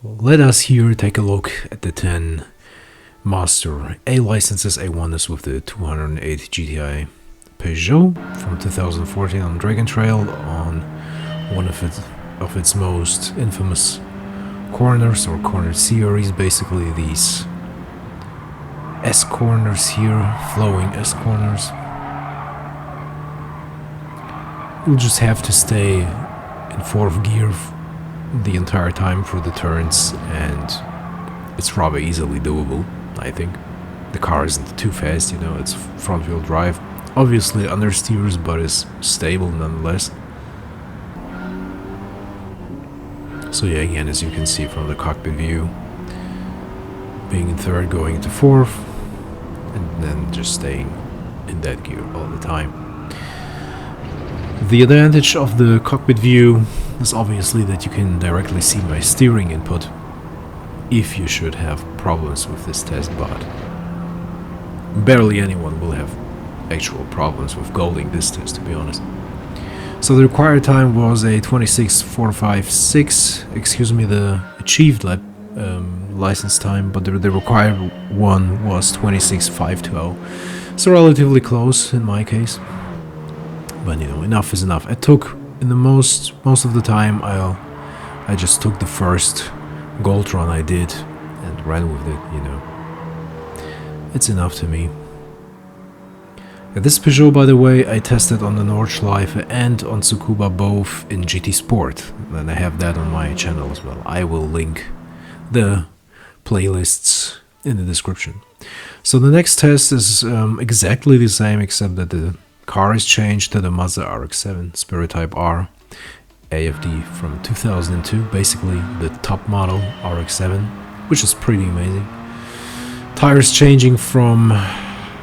Let us here take a look at the 10 Master A licenses. A1 is with the 208 GTI Peugeot from 2014 on Dragon Trail on one of its most infamous corners or corner series, basically these S corners here, flowing S corners. You'll just have to stay in 4th gear the entire time through the turns, and it's rather easily doable, I think. The car isn't too fast, you know, it's front wheel drive. Obviously understeers, but is stable nonetheless. So yeah, again, as you can see from the cockpit view, being in 3rd, going into 4th, and then just staying in that gear all the time. The advantage of the cockpit view is obviously that you can directly see my steering input if you should have problems with this test, but barely anyone will have actual problems with golding this test, to be honest. So the required time was a 26.456, excuse me, the achieved lap license time, but the required one was 26.520, so relatively close in my case. But you know, enough is enough. I took, in the most of the time, I just took the first gold run I did and ran with it, you know. It's enough to me. This Peugeot, by the way, I tested on the Nordschleife and on Tsukuba, both in GT Sport, and I have that on my channel as well. I will link the playlists in the description. So the next test is exactly the same, except that the car is changed to the Mazda RX-7 Spirit Type R AFD from 2002, basically the top model RX-7, which is pretty amazing. Tires changing from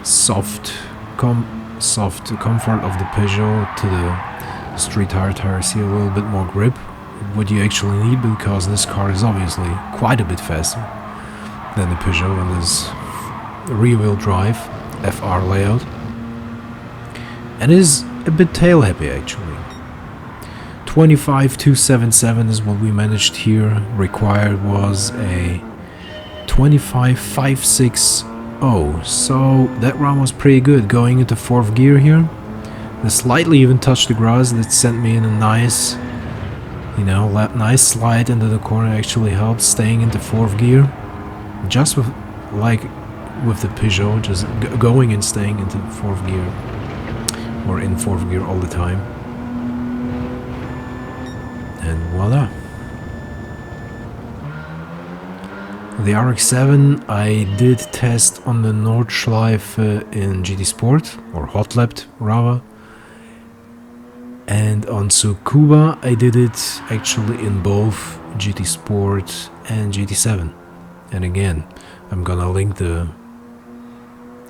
soft comfort of the Peugeot to the street tires here, a little bit more grip, what you actually need, because this car is obviously quite a bit faster than the Peugeot and is rear-wheel drive FR layout, and is a bit tail happy actually. 25.277 is what we managed here. Required was a 25.560, so that run was pretty good. Going into 4th gear here, I slightly even touched the grass. That sent me in a nice, you know, nice slide into the corner. Actually helped staying into 4th gear, just with the Peugeot, just going and staying into 4th gear, or in 4th gear all the time. And voila. The RX-7 I did test on the Nordschleife in GT Sport, or hot lapped rather, and on Tsukuba I did it actually in both GT Sport and GT7. And again, I'm gonna link the,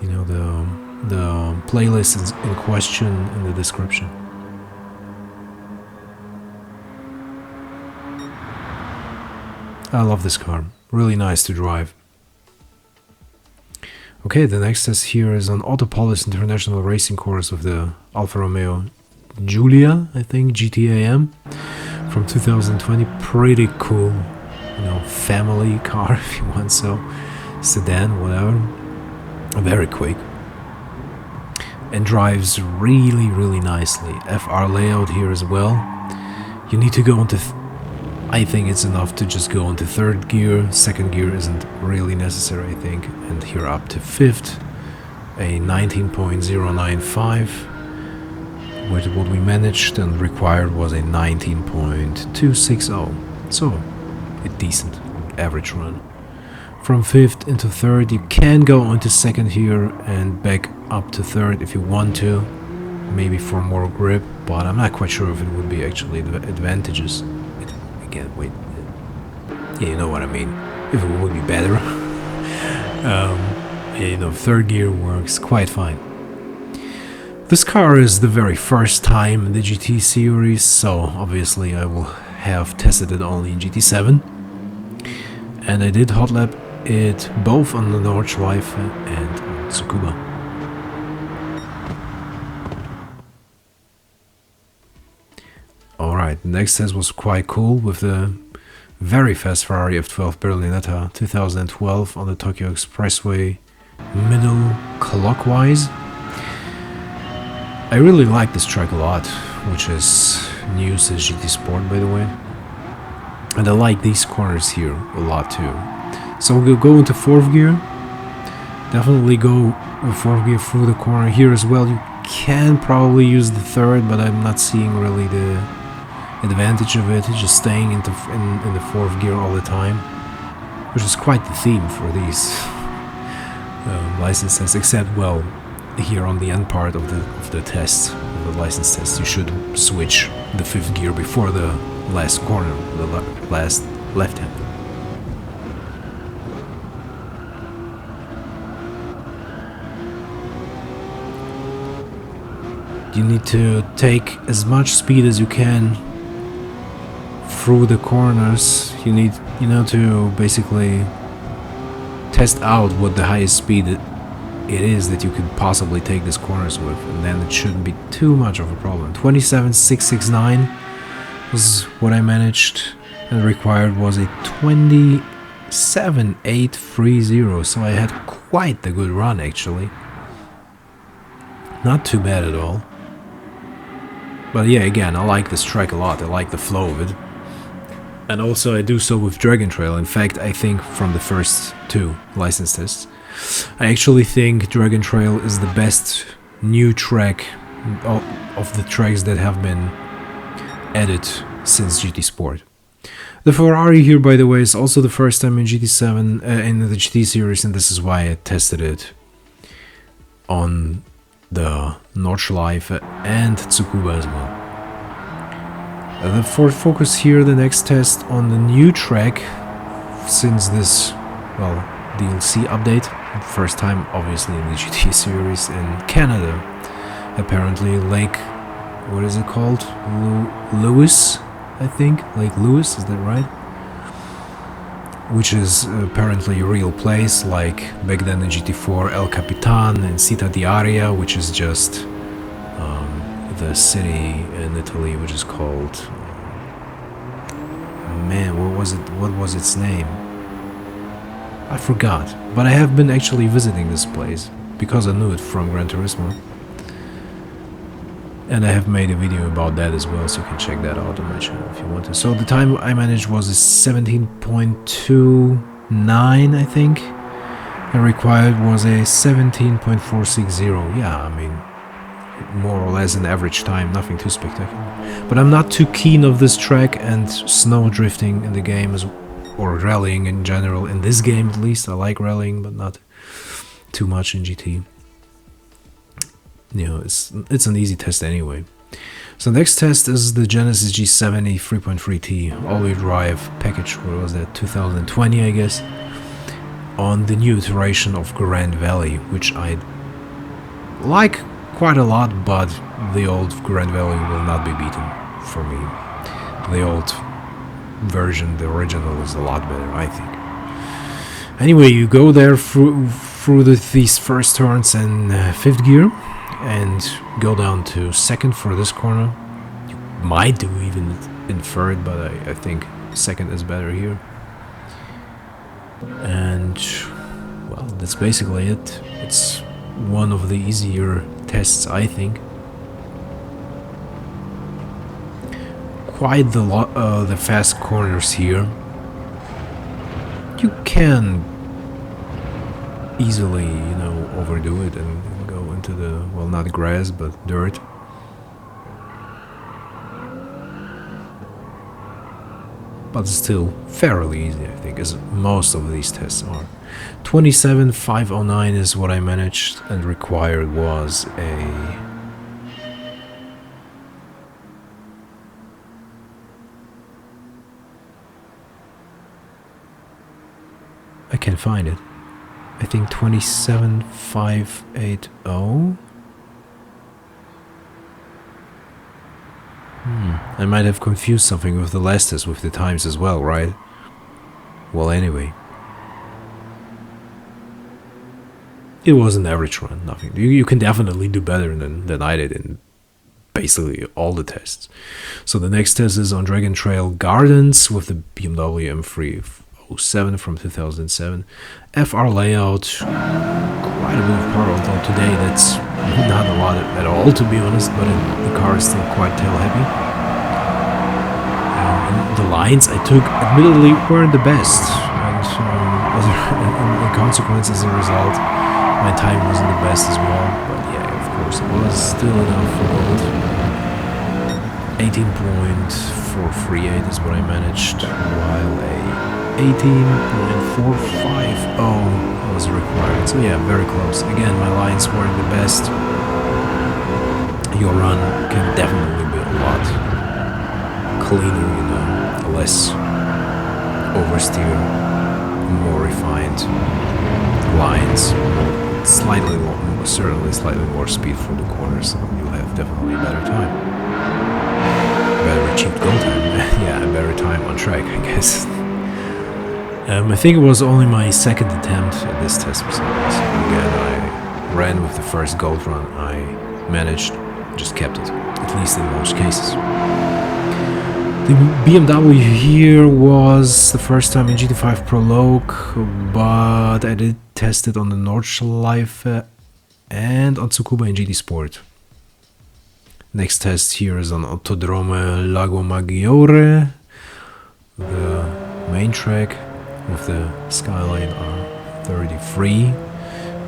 you know, the playlist in question in the description. I love this car, really nice to drive. Okay, the next test here is on Autopolis International Racing Course with the Alfa Romeo Giulia, I think, GTAM from 2020. Pretty cool, you know, family car if you want so, sedan, whatever. Very quick and drives really, really nicely. FR layout here as well. You need to go into I think it's enough to just go into 3rd gear. 2nd gear isn't really necessary, I think. And here up to 5th, a 19.095, which what we managed and required was a 19.260. So a decent average run. From 5th into 3rd, you can go into 2nd here and back up to 3rd if you want to, maybe for more grip, but I'm not quite sure if it would be actually the advantages. Again, wait, yeah, you know what I mean, if it would be better. Yeah, you know, 3rd gear works quite fine. This car is the very first time in the GT series, so obviously I will have tested it only in GT7, and I did hot lap it both on the Nordschleife and on Tsukuba. Alright, the next test was quite cool with the very fast Ferrari F12 Berlinetta 2012 on the Tokyo Expressway, middle clockwise. I really like this track a lot, which is new since GT Sport, by the way. And I like these corners here a lot too. So we'll go into 4th gear. Definitely go with 4th gear through the corner here as well. You can probably use the 3rd, but I'm not seeing really the advantage of it. Just staying in the 4th gear all the time, which is quite the theme for these license tests. Except, well, here on the end part of the test, of the license test, you should switch the 5th gear before the last corner, the last left hand. You need to take as much speed as you can through the corners. You need, to basically test out what the highest speed it is that you could possibly take these corners with, and then it shouldn't be too much of a problem. 27.669 was what I managed, and required was a 27.830, so I had quite the good run actually. Not too bad at all. But yeah, again, I like this track a lot. I like the flow of it. And also I do so with Dragon Trail. In fact, I think from the first 2 license tests, I actually think Dragon Trail is the best new track of the tracks that have been added since GT Sport. The Ferrari here, by the way, is also the first time in GT7, in the GT series, and this is why I tested it on the Nordschleife and Tsukuba as well. For focus here, the next test on the new track since this, well, DLC update. First time, obviously, in the GT series in Canada. Apparently, Lake, what is it called? Lewis, I think. Lake Lewis, is that right? Which is apparently a real place, like back then in GT4 El Capitan and Città d'Aria, which is just the city in Italy, which is called, man, what was its name? I forgot, but I have been actually visiting this place because I knew it from Gran Turismo, and I have made a video about that as well, so you can check that out on my channel if you want to. So the time I managed was 17.29, I think, and required was a 17.460. Yeah, I mean, more or less an average time, nothing too spectacular. But I'm not too keen of this track and snow drifting in the game, or rallying in general. In this game, at least, I like rallying, but not too much in GT. It's an easy test anyway. So next test is the Genesis G70 3.3T all-wheel drive package. What was that? 2020, I guess. On the new iteration of Grand Valley, which I like quite a lot, but the old Grand Valley will not be beaten for me. The old version, the original, is a lot better, I think. Anyway, you go there through these first turns in 5th gear and go down to 2nd for this corner. You might do even in 3rd, but I think 2nd is better here. And, well, that's basically it. It's one of the easier tests, I think. Quite the fast corners here. You can easily, overdo it and go into the, well, not grass, but dirt. But still fairly easy, I think, as most of these tests are. 27.509 is what I managed, and required was a... I can find it. I think 27.580. I might have confused something with the last test with the times as well, right? Well, anyway. It was an average run, nothing. You can definitely do better than I did in basically all the tests. So the next test is on Dragon Trail Gardens with the BMW M307 from 2007. FR layout, quite a bit of power, although today that's not a lot at all, to be honest, but the car is still quite tail heavy. And the lines I took admittedly weren't the best, and in consequence, as a result, my time wasn't the best as well, but yeah, of course, it was still enough for gold. 18.438 is what I managed, while a 18.450 was required. So yeah, very close. Again, my lines weren't the best. Your run can definitely be a lot cleaner, you know, less oversteer, more refined lines, slightly more, certainly slightly more speed for the corners, so you'll have definitely a better time. Better achieved goal time. Yeah, a better time on track, I guess. I think it was only my second attempt at this test. So again, I ran with the first gold run. I managed, just kept it, at least in most cases. The BMW here was the first time in GT5 Prologue, but I did test it on the Nordschleife and on Tsukuba in GT Sport. Next test here is on Autodrome Lago Maggiore, the main track with the Skyline R33,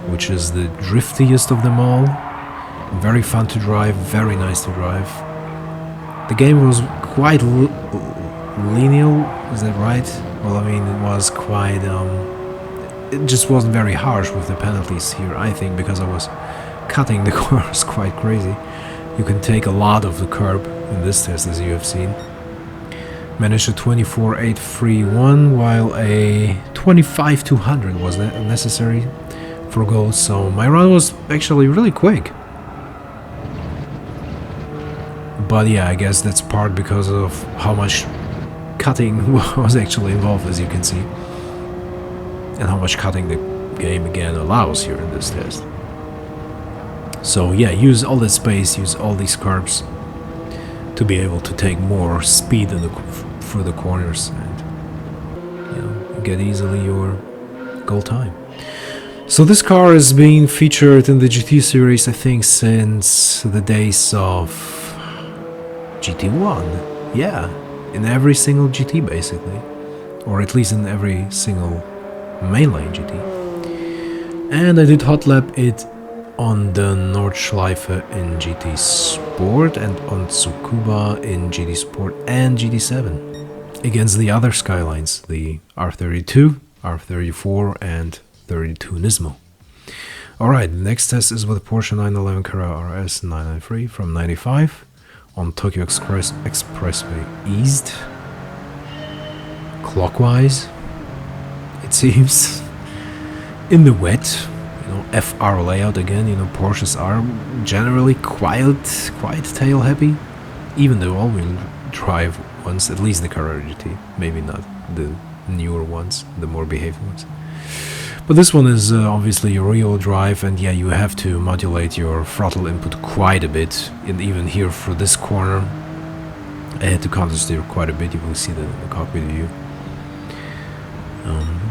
which is the driftiest of them all. Very fun to drive, very nice to drive. The game was quite linear, is that right? Well, I mean, it was quite, it just wasn't very harsh with the penalties here, I think, because I was cutting the course quite crazy. You can take a lot of the curb in this test, as you have seen. Managed a 24.831, while a 25.200 was necessary for gold, so my run was actually really quick. But yeah, I guess that's part because of how much cutting was actually involved, as you can see, and how much cutting the game again allows here in this test. So yeah, use all that space, use all these curbs to be able to take more speed through the corners and, you know, get easily your goal time. So this car is being featured in the GT series, I think, since the days of GT1. Yeah, in every single GT basically, or at least in every single mainline GT. And I did hot lap it on the Nordschleife in GT Sport and on Tsukuba in GT Sport and GT7 against the other Skylines, the R32, R34 and 32 Nismo. Alright, the next test is with Porsche 911 Carrera RS 993 from 95 on Tokyo Expressway East, clockwise, it seems, in the wet. You know, FR layout again. You know, Porsches are generally quite tail heavy, even the all-wheel drive ones, at least the Carrera GT, maybe not the newer ones, the more behaved ones. But this one is obviously a rear-wheel drive, and yeah, you have to modulate your throttle input quite a bit. And even here for this corner, I had to counter-steer quite a bit. You will see that in the cockpit view.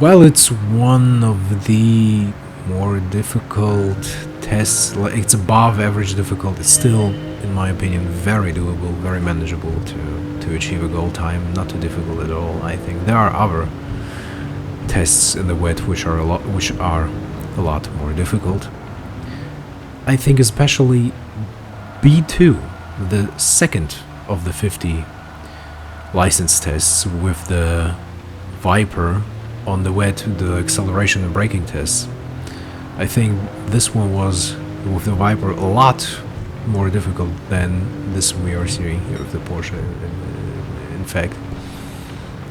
While it's one of the more difficult tests, like it's above average difficult, it's still, in my opinion, very doable, very manageable to achieve a goal time. Not too difficult at all, I think. There are other tests in the wet which are a lot more difficult. I think especially B2, the second of the 50 license tests with the Viper on the wet, the acceleration and braking tests. I think this one was, with the Viper, a lot more difficult than this we are seeing here with the Porsche, in fact.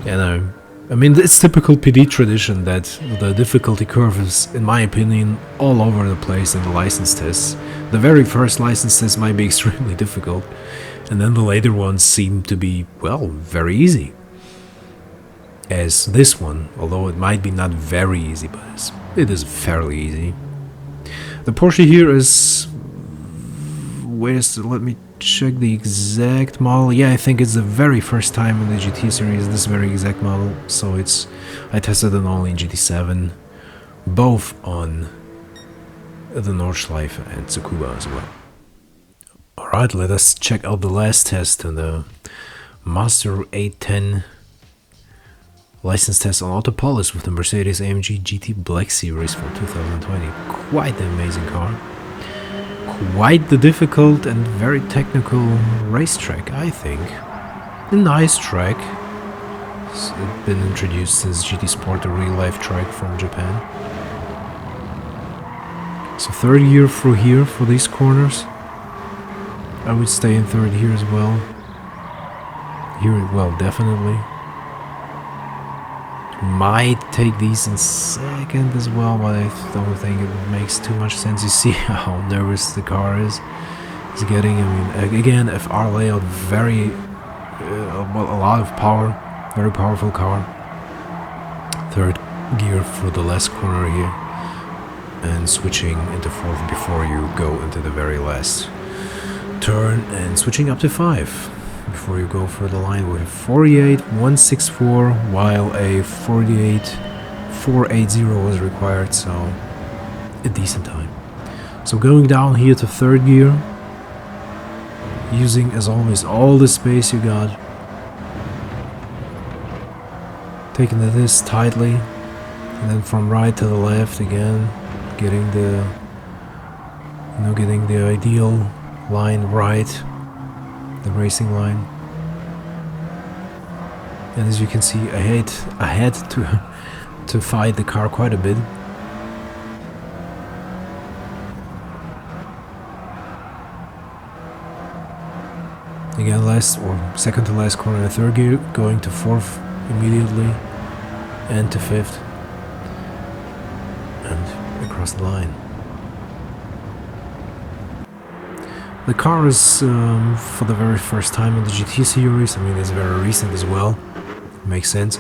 And I mean, it's typical PD tradition that the difficulty curve is, in my opinion, all over the place in the license tests. The very first license test might be extremely difficult, and then the later ones seem to be, well, very easy. As this one, although it might be not very easy, but it is fairly easy. The Porsche here is... let me check the exact model. Yeah, I think it's the very first time in the GT series, this very exact model. So I tested it only in GT7, both on the Nordschleife and Tsukuba as well. Alright, let us check out the last test in the Master 810 license test on Autopolis with the Mercedes-AMG GT Black Series for 2020. Quite the amazing car. Quite the difficult and very technical racetrack, I think. A nice track. It's been introduced since GT Sport, a real-life track from Japan. So third gear through here for these corners. I would stay in third here as well. Here, well, definitely. Might take these in second as well, but I don't think it makes too much sense. You see how nervous the car is getting. I mean, again, FR layout, very, well, a lot of power, very powerful car. Third gear through the last corner here, and switching into fourth before you go into the very last turn, and switching up to 5 before you go for the line with 48.164, while a 48.480 was required, so a decent time. So going down here to third gear, using as always all the space you got, taking this tightly, and then from right to the left again, getting the ideal line right, the racing line. And as you can see, I had to fight the car quite a bit. Again, last or second to last corner in third gear, going to fourth immediately, and to fifth, and across the line. The car is for the very first time in the GT series. I mean, it's very recent as well. Makes sense.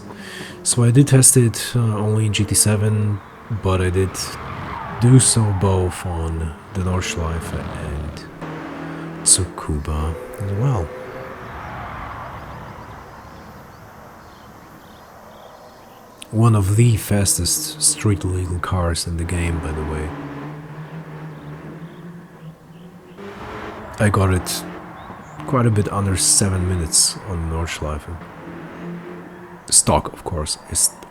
So I did test it only in GT7, but I did do so both on the Nordschleife and Tsukuba as well. One of the fastest street legal cars in the game, by the way. I got it quite a bit under 7 minutes on Nordschleife. Stock, of course.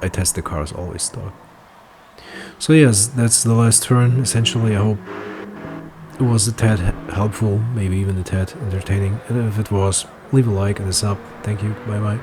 I test the cars always stock. So yes, that's the last turn. Essentially, I hope it was a tad helpful, maybe even a tad entertaining. And if it was, leave a like and a sub. Thank you. Bye bye.